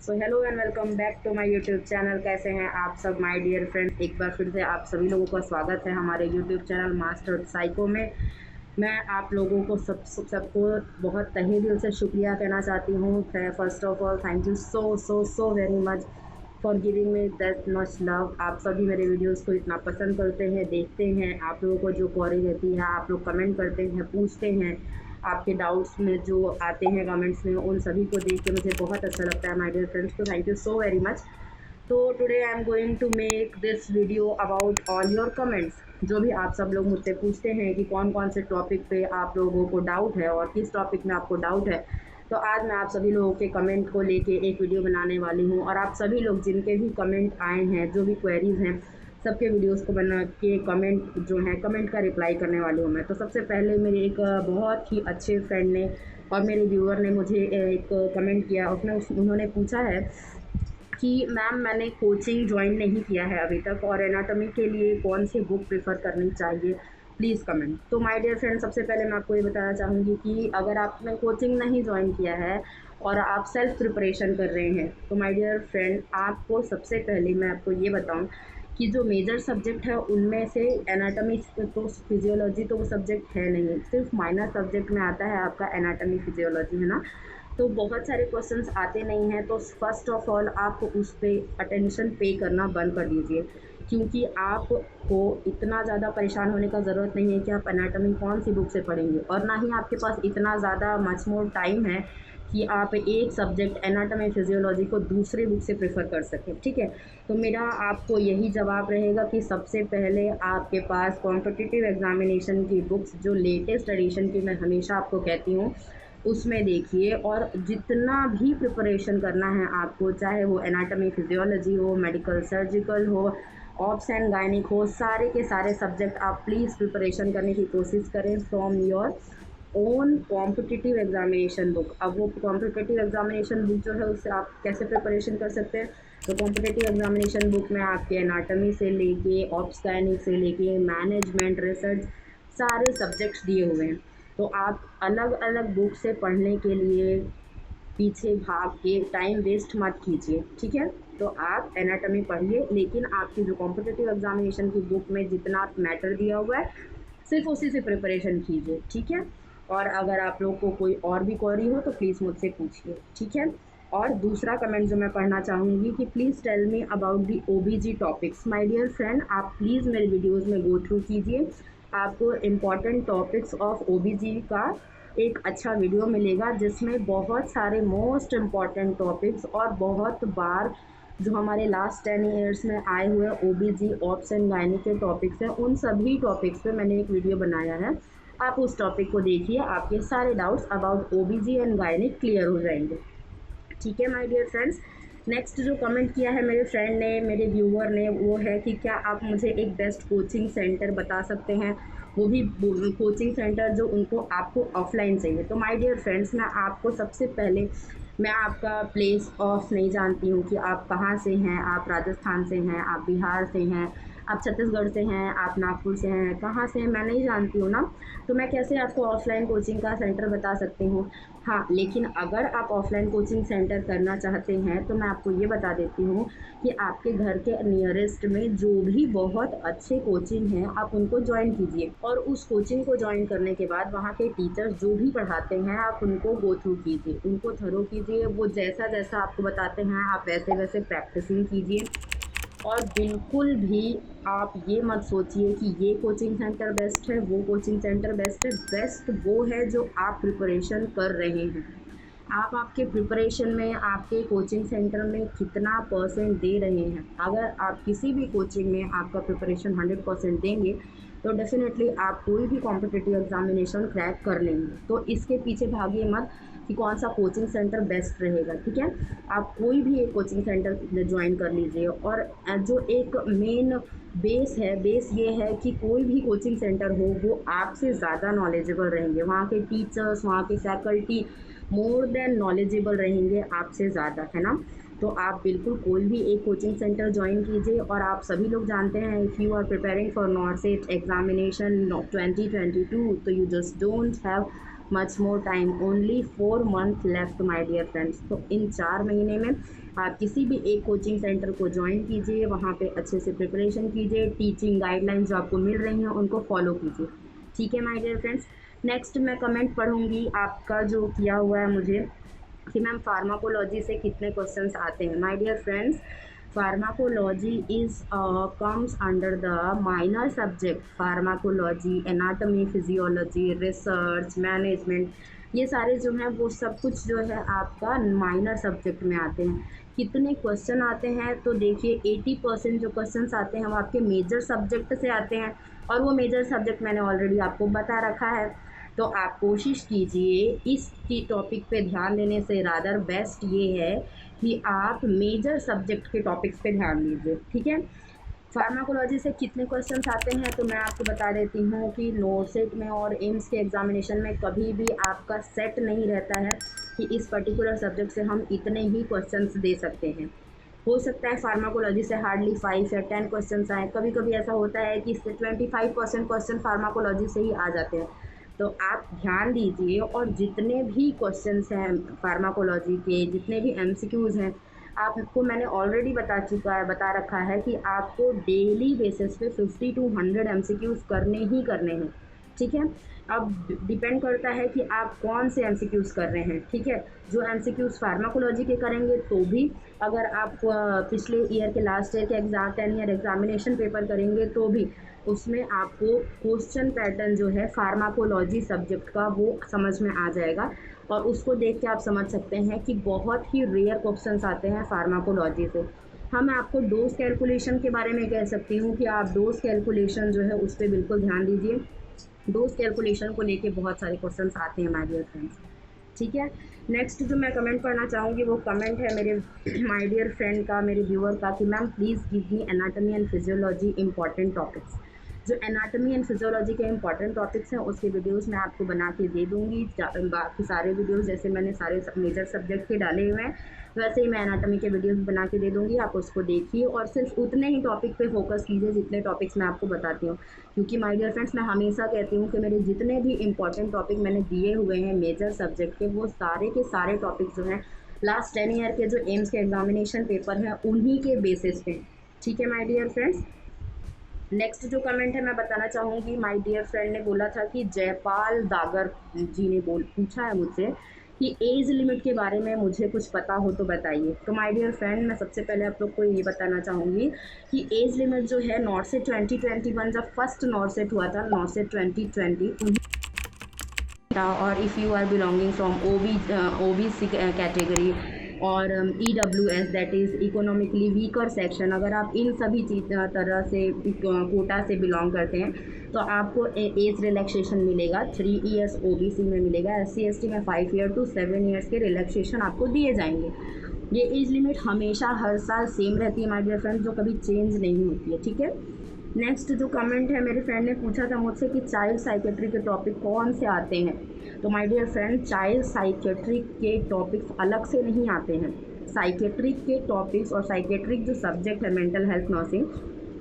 So hello and welcome back to my YouTube channel. कैसे हैं आप सब माय डियर फ्रेंड्स। एक बार फिर से आप सभी लोगों का स्वागत है हमारे यूट्यूब चैनल मास्टर साइको में। मैं आप लोगों को सबको बहुत तहे दिल से शुक्रिया कहना चाहती हूँ। First of all thank you so very much for giving me that much love. आप सभी मेरे वीडियोस को इतना पसंद करते हैं, देखते हैं। आप लोगों को जो क्वेरी रहती है, आप लोग कमेंट करते हैं, पूछते हैं, आपके डाउट्स में जो आते हैं कमेंट्स में, उन सभी को देख के मुझे बहुत अच्छा लगता है माय डियर फ्रेंड्स। तो thank you so very much. तो today I am going to make this video about all your comments. जो भी आप सब लोग मुझसे पूछते हैं कि कौन कौन से टॉपिक पे आप लोगों को डाउट है और किस टॉपिक में आपको डाउट है, तो आज मैं आप सभी लोगों के कमेंट को लेके एक वीडियो बनाने वाली हूँ। और आप सभी लोग जिनके भी कमेंट आए हैं, जो भी क्वेरीज़ हैं, सबके वीडियोस को बना के कमेंट जो है कमेंट का रिप्लाई करने वाली हूँ मैं। तो सबसे पहले मेरे एक बहुत ही अच्छे फ्रेंड ने और मेरे व्यूअर ने मुझे एक कमेंट किया। उन्होंने पूछा है कि मैम मैंने कोचिंग ज्वाइन नहीं किया है अभी तक और एनाटॉमी के लिए कौन सी बुक प्रेफर करनी चाहिए, प्लीज़ कमेंट। तो माय डियर फ्रेंड, सबसे पहले मैं आपको ये बताना चाहूँगी कि अगर आपने कोचिंग नहीं ज्वाइन किया है और आप सेल्फ प्रिपरेशन कर रहे हैं, तो माय डियर फ्रेंड आपको सबसे पहले मैं आपको ये बताऊँ कि जो मेजर सब्जेक्ट है उनमें से एनाटॉमी तो फिजियोलॉजी तो वो सब्जेक्ट है नहीं, सिर्फ माइनर सब्जेक्ट में आता है आपका एनाटॉमी फिजियोलॉजी, है ना। तो बहुत सारे क्वेश्चंस आते नहीं हैं, तो फर्स्ट ऑफ ऑल आप उस पर अटेंशन पे करना बंद कर दीजिए, क्योंकि आपको इतना ज़्यादा परेशान होने का ज़रूरत नहीं है कि आप एनाटॉमी कौन सी बुक से पढ़ेंगे, और ना ही आपके पास इतना ज़्यादा मच मोर टाइम है कि आप एक सब्जेक्ट एनाटॉमी फिजियोलॉजी को दूसरे बुक से प्रेफर कर सकें, ठीक है। तो मेरा आपको यही जवाब रहेगा कि सबसे पहले आपके पास कॉम्पिटिटिव एग्जामिनेशन की बुक्स जो लेटेस्ट एडिशन की मैं हमेशा आपको कहती हूँ उसमें देखिए, और जितना भी प्रिपरेशन करना है आपको, चाहे वो एनाटॉमी फिजियोलॉजी हो, मेडिकल सर्जिकल हो, ऑब्स एंड गायनिक हो, सारे के सारे सब्जेक्ट आप प्लीज़ प्रिपरेशन करने की कोशिश करें from your own competitive examination book. अब वो कॉम्पिटिटिव एग्जामिनेशन बुक जो है उससे आप कैसे प्रिपरेशन कर सकते हैं, तो कॉम्पिटिटिव एग्जामिनेशन बुक में आपके एनाटॉमी से लेके ऑब्स गायनिक से लेके मैनेजमेंट, रिसर्च, सारे सब्जेक्ट्स दिए हुए हैं। तो आप अलग अलग बुक से पढ़ने के लिए पीछे भाग के टाइम वेस्ट मत कीजिए, ठीक है। तो आप एनाटॉमी पढ़िए, लेकिन आपकी जो कॉम्पिटिटिव एग्जामिनेशन की बुक में जितना मैटर दिया हुआ है सिर्फ उसी से प्रिपरेशन कीजिए, ठीक है। और अगर आप लोग को कोई और भी क्वेरी हो तो प्लीज़ मुझसे पूछिए, ठीक है। और दूसरा कमेंट जो मैं पढ़ना चाहूँगी कि please tell me about the OBG topics. My dear friend, आप प्लीज़ मेरे वीडियोस में गो थ्रू कीजिए, आपको इम्पॉर्टेंट टॉपिक्स ऑफ ओबीजी का एक अच्छा वीडियो मिलेगा जिसमें बहुत सारे मोस्ट इम्पॉर्टेंट टॉपिक्स और बहुत बार जो हमारे लास्ट 10 ईयर्स में आए हुए ओबीजी ऑब्स एंड गायनिक के टॉपिक्स हैं, उन सभी टॉपिक्स पे मैंने एक वीडियो बनाया है। आप उस टॉपिक को देखिए, आपके सारे doubts about ओबीजी and gynaec clear हो जाएंगे, ठीक है माय डियर फ्रेंड्स। नेक्स्ट जो कमेंट किया है मेरे फ्रेंड ने, मेरे व्यूअर ने, वो है कि क्या आप मुझे एक बेस्ट कोचिंग सेंटर बता सकते हैं, वो भी कोचिंग सेंटर जो उनको आपको ऑफलाइन चाहिए। तो माय डियर फ्रेंड्स, मैं आपको सबसे पहले मैं आपका प्लेस ऑफ नहीं जानती हूँ कि आप कहाँ से हैं, आप राजस्थान से हैं, आप बिहार से हैं, आप छत्तीसगढ़ से हैं, आप नागपुर से हैं, कहाँ से हैं मैं नहीं जानती हूँ ना, तो मैं कैसे आपको ऑफलाइन कोचिंग का सेंटर बता सकती हूँ। हाँ, लेकिन अगर आप ऑफलाइन कोचिंग सेंटर करना चाहते हैं तो मैं आपको ये बता देती हूँ कि आपके घर के नियरेस्ट में जो भी बहुत अच्छे कोचिंग हैं आप उनको ज्वाइन कीजिए, और उस कोचिंग को ज्वाइन करने के बाद वहाँ के टीचर्स जो भी पढ़ाते हैं आप उनको गो थ्रू कीजिए, उनको थरो कीजिए, वो जैसा जैसा आपको बताते हैं आप वैसे वैसे प्रैक्टिसिंग कीजिए। और बिल्कुल भी आप ये मत सोचिए कि ये कोचिंग सेंटर बेस्ट है, वो कोचिंग सेंटर बेस्ट है। बेस्ट वो है जो आप प्रिपरेशन कर रहे हैं। आप आपके प्रिपरेशन में आपके कोचिंग सेंटर में कितना परसेंट दे रहे हैं। अगर आप किसी भी कोचिंग में आपका प्रिपरेशन 100% देंगे तो डेफिनेटली आप कोई भी कॉम्पिटिटिव एग्जामिनेशन क्रैक कर लेंगे। तो इसके पीछे भागिए मत कि कौन सा कोचिंग सेंटर बेस्ट रहेगा, ठीक है। आप कोई भी एक कोचिंग सेंटर ज्वाइन कर लीजिए, और जो एक मेन बेस है, बेस ये है कि कोई भी कोचिंग सेंटर हो वो आपसे ज़्यादा नॉलेजेबल रहेंगे, वहाँ के टीचर्स, वहाँ के फैकल्टी मोर देन नॉलेजेबल रहेंगे आपसे ज़्यादा, है ना। तो आप बिल्कुल कोई भी एक कोचिंग सेंटर ज्वाइन कीजिए। और आप सभी लोग जानते हैं, if you are preparing for NORCET examination 2022, तो you just don't have much more time, only 4 months left my dear friends. तो इन 4 महीने में आप किसी भी एक कोचिंग सेंटर को ज्वाइन कीजिए, वहाँ पे अच्छे से प्रिपरेशन कीजिए, टीचिंग गाइडलाइंस जो आपको मिल रही हैं उनको फॉलो कीजिए। ठीक है माय डियर फ्रेंड्स। नेक्स्ट मैं कमेंट पढ़ूंगी आपका जो किया हुआ है मुझे कि मैम फार्माकोलॉजी से कितने क्वेश्चंस आते हैं। My dear friends, pharmacology is comes under the minor subject pharmacology, anatomy, physiology, research, management, ये सारे जो हैं वो सब कुछ जो है आपका माइनर सब्जेक्ट में आते हैं। कितने क्वेश्चन आते हैं तो देखिए 80% जो क्वेश्चंस आते हैं वो आपके मेजर सब्जेक्ट से आते हैं, और वो मेजर सब्जेक्ट मैंने ऑलरेडी आपको बता रखा है। तो आप कोशिश कीजिए इस टॉपिक पे ध्यान देने से रादर बेस्ट ये है कि आप मेजर सब्जेक्ट के टॉपिक्स पे ध्यान दीजिए। ठीक है। फार्माकोलॉजी से कितने क्वेश्चंस आते हैं तो मैं आपको बता देती हूँ कि नोसेट में और एम्स के एग्जामिनेशन में कभी भी आपका सेट नहीं रहता है कि इस पर्टिकुलर सब्जेक्ट से हम इतने ही क्वेश्चंस दे सकते हैं। हो सकता है फार्माकोलॉजी से हार्डली 5 या 10 क्वेश्चंस आए, कभी कभी ऐसा होता है कि 25% क्वेश्चन फार्माकोलॉजी से ही आ जाते हैं। तो आप ध्यान दीजिए और जितने भी क्वेश्चंस हैं फार्माकोलॉजी के, जितने भी एमसीक्यूज़ हैं, आपको मैंने ऑलरेडी बता रखा है कि आपको डेली बेसिस पे 50 to 100 एमसीक्यूज़ करने ही करने हैं। ठीक है। अब डिपेंड करता है कि आप कौन से एमसीक्यूज़ कर रहे हैं। ठीक है। जो एमसीक्यूज़ फार्माकोलॉजी के करेंगे तो भी, अगर आप पिछले ईयर के लास्ट ईयर के एग्जाम 10 ईयर एग्जामिनेशन पेपर करेंगे तो भी उसमें आपको क्वेश्चन पैटर्न जो है फार्माकोलॉजी सब्जेक्ट का वो समझ में आ जाएगा, और उसको देख के आप समझ सकते हैं कि बहुत ही रेयर क्वेश्चंस आते हैं फार्माकोलॉजी से। हाँ, मैं आपको डोज कैलकुलेशन के बारे में कह सकती हूँ कि आप डोज कैलकुलेशन जो है उस पर बिल्कुल ध्यान दीजिए। डोज कैलकुलेशन को लेके बहुत सारे क्वेश्चंस आते हैं माय डियर फ्रेंड्स। ठीक है। नेक्स्ट जो मैं कमेंट पढ़ना चाहूँगी वो कमेंट है मेरे माय डियर फ्रेंड का, मेरे व्यूअर का, कि ma'am please give me anatomy and physiology important topics. जो एनाटॉमी एंड फिजियोलॉजी के इंपॉर्टेंट टॉपिक्स हैं उसके वीडियोस मैं आपको बना के दे दूँगी। बाकी सारे वीडियोस जैसे मैंने सारे मेजर सब्जेक्ट के डाले हुए हैं वैसे ही मैं एनाटॉमी के वीडियोस बना के दे दूँगी, आप उसको देखिए और सिर्फ उतने ही टॉपिक पे फोकस कीजिए जितने टॉपिक्स मैं आपको बताती हूँ। क्योंकि माय डियर फ्रेंड्स, मैं हमेशा कहती हूँ कि मेरे जितने भी इंपॉर्टेंट टॉपिक मैंने दिए हुए हैं मेजर सब्जेक्ट के, वो सारे के सारे टॉपिक्स जो हैं लास्ट 10 ईयर के जो एम्स के एग्जामिनेशन पेपर हैं उन्हीं के बेसिस पे। ठीक है माय डियर फ्रेंड्स। नेक्स्ट जो कमेंट है मैं बताना चाहूँगी, माय डियर फ्रेंड ने बोला था कि जयपाल दागर जी ने पूछा है मुझसे कि एज लिमिट के बारे में मुझे कुछ पता हो तो बताइए। तो माय डियर फ्रेंड, मैं सबसे पहले आप लोग को ये बताना चाहूँगी कि एज लिमिट जो है नॉर्सेट 2021 जब फर्स्ट नॉर्सेट हुआ था, नॉर्सेट 2020, और if you are belonging from OBC category और EWS that is economically weaker section, अगर आप इन सभी तरह से कोटा से बिलोंग करते हैं तो आपको एज रिलैक्सेशन मिलेगा। 3 years OBC में मिलेगा, SC/ST में 5 year to 7 years के रिलैक्सेशन आपको दिए जाएंगे। ये एज लिमिट हमेशा हर साल सेम रहती है माय डियर फ्रेंड्स, जो कभी चेंज नहीं होती है। ठीक है। नेक्स्ट जो कमेंट है, मेरे फ्रेंड ने पूछा था मुझसे कि चाइल्ड साइकेट्री के टॉपिक कौन से आते हैं। तो my dear friend, child psychiatric के टॉपिक्स अलग से नहीं आते हैं। साइकेट्रिक के टॉपिक्स और साइकेट्रिक जो सब्जेक्ट है मेंटल हेल्थ नर्सिंग,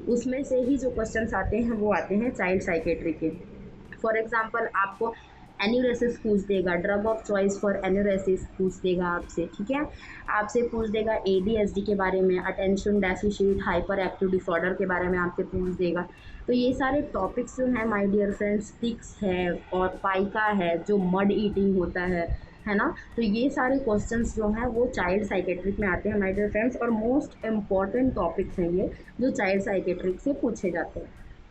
उसमें से ही जो क्वेश्चंस आते हैं वो आते हैं चाइल्ड साइकेट्रिक के। फॉर एग्जांपल आपको एन्यूरेसिस पूछ देगा, drug of choice for enuresis पूछ देगा आपसे। ठीक है। आपसे पूछ देगा ADHD के बारे में, attention deficit hyper active disorder के बारे में आपसे पूछ देगा। तो ये सारे टॉपिक्स जो हैं माय डियर फ्रेंड्स, टिक्स है और पाइका है जो मड ईटिंग होता है ना, तो ये सारे क्वेश्चंस जो हैं वो चाइल्ड साइकेट्रिक में आते हैं माय डियर फ्रेंड्स, और मोस्ट इम्पॉर्टेंट टॉपिक्स हैं ये जो चाइल्ड साइकेट्रिक से पूछे जाते हैं।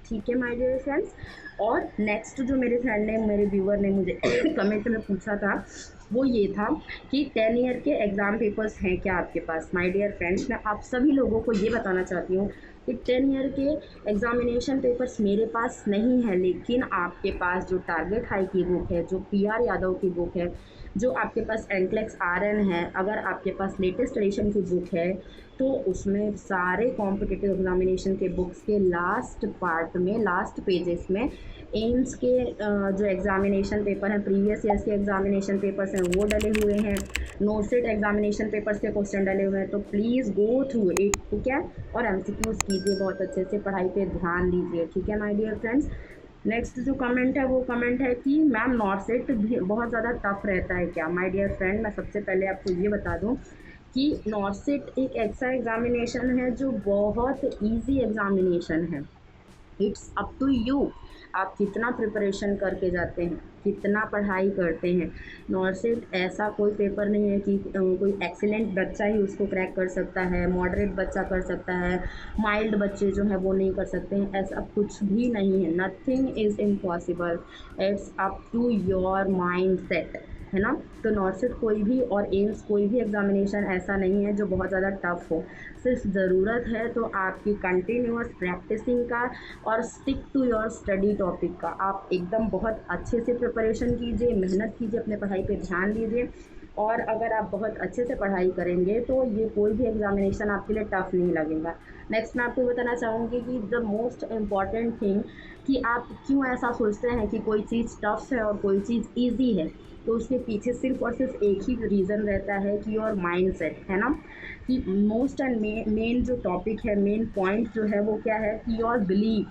ठीक है माय डियर फ्रेंड्स। और नेक्स्ट जो मेरे फ्रेंड ने, मेरे व्यूअर ने मुझे कमेंट में पूछा था वो ये था कि 10 ईयर के एग्ज़ाम पेपर्स हैं क्या आपके पास। माय डियर फ्रेंड्स, मैं आप सभी लोगों को ये बताना चाहती हूँ कि 10 ईयर के एग्ज़ामिनेशन पेपर्स मेरे पास नहीं है, लेकिन आपके पास जो टारगेट हाई की बुक है, जो PR यादव की बुक है, जो आपके पास NCLEX RN है, अगर आपके पास लेटेस्ट एडिशन की बुक है तो उसमें सारे कॉम्पिटिटिव एग्जामिनेशन के बुक्स के लास्ट पार्ट में, लास्ट पेजेस में एम्स के जो एग्जामिनेशन पेपर हैं, प्रीवियस ईयर्स के एग्जामिनेशन पेपर्स हैं वो डले हुए हैं, नोसेट एग्जामिनेशन पेपर्स के क्वेश्चन डले हुए हैं। तो प्लीज़ गो थ्रू इट। ठीक है। और MCQs कीजिए बहुत अच्छे से, पढ़ाई पे ध्यान दीजिए। ठीक है माय डियर फ्रेंड्स। नेक्स्ट जो कमेंट है वो कमेंट है कि मैम नॉर्सेट भी बहुत ज़्यादा टफ रहता है क्या? माय डियर फ्रेंड, मैं सबसे पहले आपको ये बता दूं कि नॉर्सेट एक ऐसा एग्ज़ामिनेशन है जो बहुत इजी एग्ज़ामिनेशन है। इट्स अप टू यू, आप कितना प्रिपरेशन करके जाते हैं, कितना पढ़ाई करते हैं। नॉर्सेट ऐसा कोई पेपर नहीं है कि कोई एक्सीलेंट बच्चा ही उसको क्रैक कर सकता है, मॉडरेट बच्चा कर सकता है, माइल्ड बच्चे जो है वो नहीं कर सकते हैं। ऐसा कुछ भी नहीं है, nothing is impossible. It's up to your mind set, है ना। तो नॉर्सेट कोई भी और एम्स कोई भी एग्जामिनेशन ऐसा नहीं है जो बहुत ज़्यादा टफ हो। सिर्फ ज़रूरत है तो आपकी कंटिन्यूअस प्रैक्टिसिंग का और stick to your study topic का। आप एकदम बहुत अच्छे से प्रिपरेशन कीजिए, मेहनत कीजिए, अपने पढ़ाई पे ध्यान दीजिए, और अगर आप बहुत अच्छे से पढ़ाई करेंगे तो ये कोई भी एग्जामिनेशन आपके लिए टफ नहीं लगेगा। नेक्स्ट मैं आपको बताना चाहूँगी कि द मोस्ट इम्पॉर्टेंट थिंग कि आप क्यों ऐसा सोचते हैं कि कोई चीज़ टफ है और कोई चीज़ ईजी है। तो उसके पीछे सिर्फ और सिर्फ एक ही रीज़न रहता है कि योर माइंड सेट, है ना। कि मोस्ट एंड मेन जो टॉपिक है, मेन पॉइंट जो है वो क्या है कि योर बिलीव।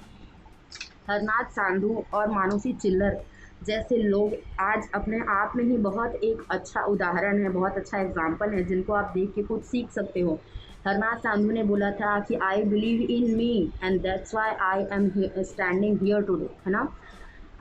हरनाथ सांधु और मानुषी चिल्लर जैसे लोग आज अपने आप में ही बहुत एक अच्छा उदाहरण है, बहुत अच्छा एग्जाम्पल है, जिनको आप देख के कुछ सीख सकते हो। हरनाथ सांधु ने बोला था कि I believe in me and that's why I am standing here today, है ना।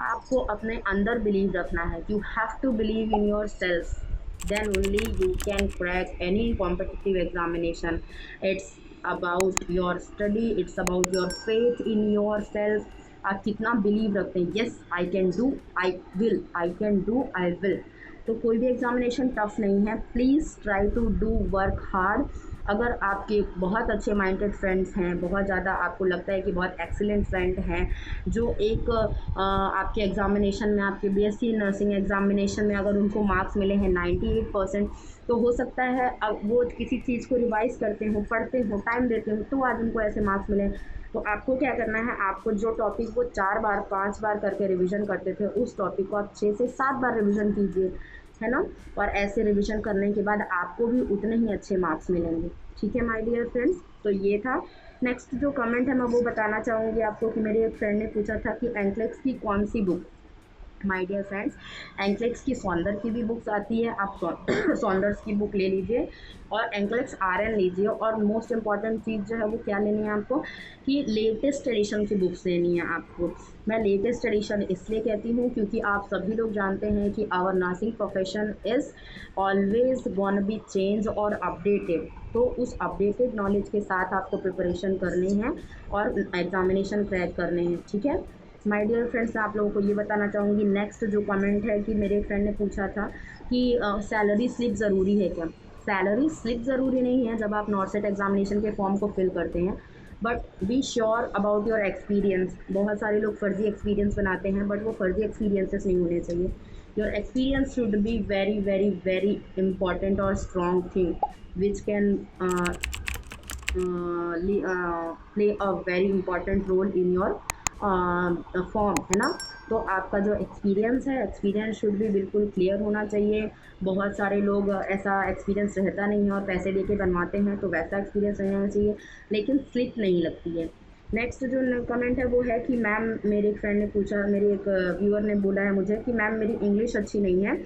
आपको अपने अंदर बिलीव रखना है, you have to believe in yourself, then only you can crack any competitive examination. It's about your study, it's about your faith in yourself। आप कितना believe रखते हैं, yes I can do, I will, I can do, I will. तो कोई भी examination tough नहीं है, please try to do work hard. अगर आपके बहुत अच्छे माइंडेड फ्रेंड्स हैं, बहुत ज़्यादा आपको लगता है कि बहुत एक्सीलेंट फ्रेंड हैं जो एक आपके एग्ज़ामिनेशन में, आपके बीएससी नर्सिंग एग्ज़ामिनेशन में अगर उनको मार्क्स मिले हैं 98%, तो हो सकता है अब वो किसी चीज़ को रिवाइज़ करते हो, पढ़ते हो, टाइम देते हो, तो आज उनको ऐसे मार्क्स मिले। तो आपको क्या करना है, आपको जो टॉपिक वो 4 बार 5 बार करके रिवीजन करते थे, उस टॉपिक को आप 6 से 7 बार रिवीजन कीजिए, है ना। और ऐसे रिवीजन करने के बाद आपको भी उतने ही अच्छे मार्क्स मिलेंगे। ठीक है माय डियर फ्रेंड्स, तो ये था। नेक्स्ट जो कमेंट है मैं वो बताना चाहूँगी आपको कि मेरे एक फ्रेंड ने पूछा था कि एंक्लेक्स की कौन सी बुक। माय डियर फ्रेंड्स, एंक्लेक्स की सौंदर्य की भी बुक्स आती है, आप सौंदर्य की बुक ले लीजिए और एंक्लेक्स आरएन लीजिए। और मोस्ट इम्पॉर्टेंट चीज़ जो है वो क्या लेनी है आपको कि लेटेस्ट एडिशन की बुक्स लेनी है आपको। मैं लेटेस्ट एडिशन इसलिए कहती हूँ क्योंकि आप सभी लोग जानते हैं कि our nursing profession is always gonna be change और अपडेटेड। तो उस अपडेटेड नॉलेज के साथ आपको प्रिपरेशन करनी है और एग्जामिनेशन क्रैक करने हैं। ठीक है माय डियर फ्रेंड्स, मैं आप लोगों को ये बताना चाहूँगी। नेक्स्ट जो कमेंट है कि मेरे फ्रेंड ने पूछा था कि सैलरी स्लिप ज़रूरी है क्या। सैलरी स्लिप ज़रूरी नहीं है जब आप नॉर्सेट एग्जामिनेशन के फॉर्म को फिल करते हैं, but be sure about your experience. बहुत सारे लोग फर्जी एक्सपीरियंस बनाते हैं, बट वो फर्जी एक्सपीरियंसेस नहीं होने चाहिए। Your experience should be very very very important और strong thing which can play a very important role in your form, है ना। तो आपका जो एक्सपीरियंस है, एक्सपीरियंस शुड भी बिल्कुल क्लियर होना चाहिए। बहुत सारे लोग ऐसा एक्सपीरियंस रहता नहीं है और पैसे देके बनवाते हैं, तो वैसा एक्सपीरियंस नहीं होना चाहिए, लेकिन स्लिप नहीं लगती है। नेक्स्ट जो कमेंट है वो है कि मैम, मेरे एक फ्रेंड ने पूछा, मेरे एक व्यूअर ने बोला है मुझे कि मैम मेरी इंग्लिश अच्छी नहीं है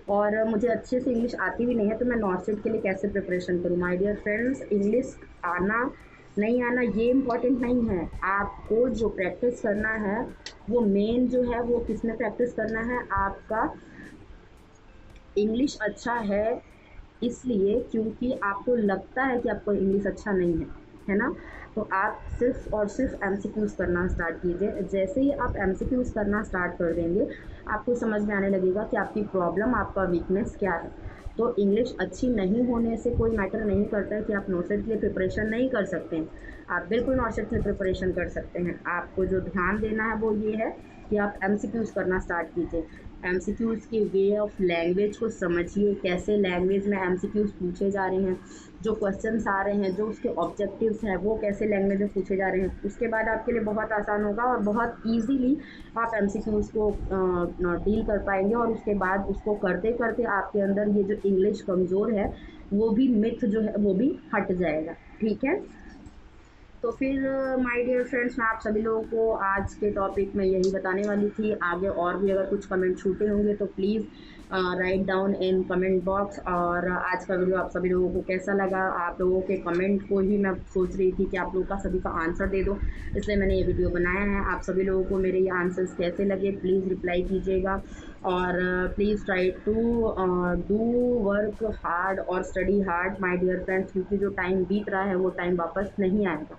और मुझे अच्छे से इंग्लिश आती भी नहीं है, तो मैं नॉर्सेट के लिए कैसे प्रिपरेशन करूँ। माय डियर फ्रेंड्स, इंग्लिश आना नहीं आना ये इम्पॉर्टेंट नहीं है, आपको जो प्रैक्टिस करना है वो मेन जो है वो किस में प्रैक्टिस करना है, आपका इंग्लिश अच्छा है इसलिए क्योंकि आपको लगता है कि आपको इंग्लिश अच्छा नहीं है ना। तो आप सिर्फ और सिर्फ एमसीक्यूज़ करना स्टार्ट कीजिए। जैसे ही आप एमसीक्यूज़ करना स्टार्ट कर देंगे, आपको समझ में आने लगेगा कि आपकी प्रॉब्लम, आपका वीकनेस क्या है। तो इंग्लिश अच्छी नहीं होने से कोई मैटर नहीं करता है कि आप नॉर्सेट के लिए प्रिपरेशन नहीं कर सकते हैं। आप बिल्कुल नॉर्सेट के लिए प्रिपरेशन कर सकते हैं। आपको जो ध्यान देना है वो ये है कि आप एमसीक्यूज़ करना स्टार्ट कीजिए। एमसीक्यूज़ के वे ऑफ लैंग्वेज को समझिए, कैसे लैंग्वेज में एमसीक्यूज़ पूछे जा रहे हैं, जो क्वेश्चंस आ रहे हैं, जो उसके ऑब्जेक्टिव्स हैं वो कैसे लैंग्वेज में पूछे जा रहे हैं। उसके बाद आपके लिए बहुत आसान होगा और बहुत ईजीली आप एमसीक्यूज़ को डील कर पाएंगे। और उसके बाद उसको करते करते आपके अंदर ये जो इंग्लिश कमज़ोर है वो भी, मिथ जो है वो भी हट जाएगा। ठीक है, तो फिर माय डियर फ्रेंड्स, मैं आप सभी लोगों को आज के टॉपिक में यही बताने वाली थी। आगे और भी अगर कुछ कमेंट छूटे होंगे तो please write down in comment box. और आज का वीडियो आप सभी लोगों को कैसा लगा, आप लोगों के कमेंट को ही मैं सोच रही थी कि आप लोगों का सभी का आंसर दे दो, इसलिए मैंने ये वीडियो बनाया है। आप सभी लोगों को मेरे ये आंसर्स कैसे लगे प्लीज़ रिप्लाई कीजिएगा। और please try to do work hard और study hard my dear friends, क्योंकि जो टाइम बीत रहा है वो टाइम वापस नहीं आएगा,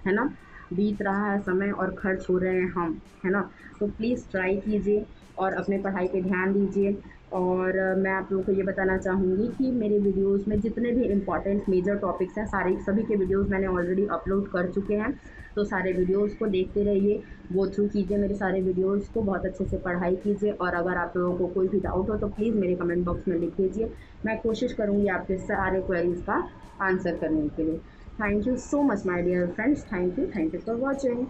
है ना। बीत रहा है समय और खर्च हो रहे हैं हम, है ना। तो प्लीज़ ट्राई कीजिए और अपने पढ़ाई पे ध्यान दीजिए। और मैं आप लोगों को ये बताना चाहूँगी कि मेरे वीडियोस में जितने भी इम्पॉर्टेंट मेजर टॉपिक्स हैं सभी के वीडियोस मैंने ऑलरेडी अपलोड कर चुके हैं। तो सारे वीडियोस को देखते रहिए, गो थ्रू कीजिए मेरे सारे वीडियोस को, बहुत अच्छे से पढ़ाई कीजिए। और अगर आप लोगों को कोई भी डाउट हो तो प्लीज़ मेरे कमेंट बॉक्स में लिख दीजिए, मैं कोशिश करूँगी आपके सारे क्वेरीज़ का आंसर करने के लिए। Thank you so much, my dear friends. Thank you for watching.